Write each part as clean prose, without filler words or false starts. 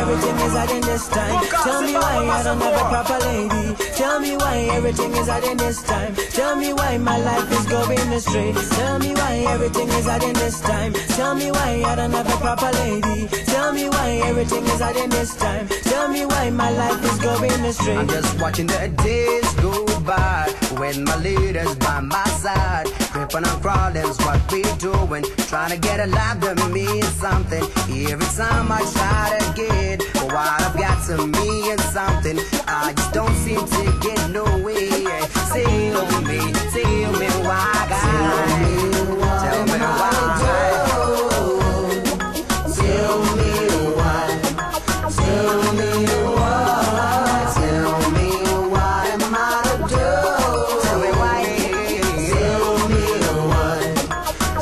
everything is hard in this time. Tell me why I don't have a proper lady. Tell me why everything is hard in this time. Tell me why my life is going astray. Tell me why everything is hard in this time. Tell me why I don't have a proper lady. Tell me why everything is hard in this time. Tell me why my life is going astray. I'm just watching the days go by when my leader's by my side. Creeping and crawling's what we doing. Trying to get a life that means something. Every time I try to get what I've got to mean something, I just don't seem to get nowhere. Tell me why, guys. Tell me why. Tell me why. Tell me why. Tell me what am I to do? Tell me why. Tell me why.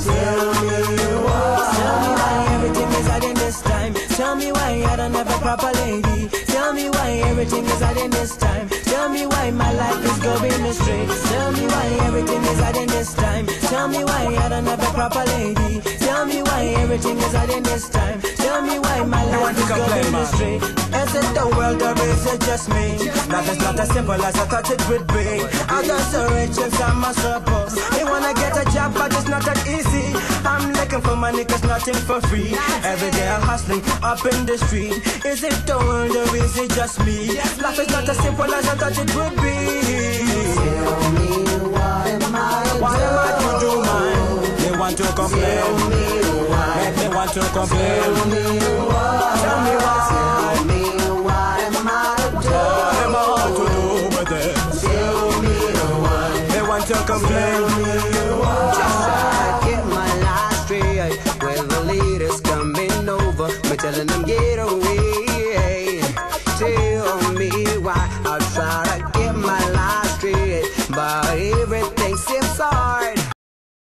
Tell me why. Tell me why everything is hard in this time. Tell me why I don't have a proper lady. Tell me why everything is hard in this time. Tell me why my life is going astray. Tell me why everything is hard in this time. Tell me why I don't have a proper lady. Tell me why everything is hard in this time. Tell me why my life is going astray. Is it the world or is it just me? Life is not as simple as I thought it would be. I got so rich and I'm a supposed. They wanna get a job but it's not that easy. I'm looking for money cause nothing for free. Every day I'm hustling up in the street. Is it the world or is it just me? Life is not as simple as I thought it would be. Tell me what am I to do, man? They want to complain. Tell me why. Make me want to complain. Tell me why. Tell me why. Tell me what am I to do? What am I to do with it? Tell me why. They want to complain. Just try to get my life straight. Where the leaders coming over, me telling them get away. Tell me why I try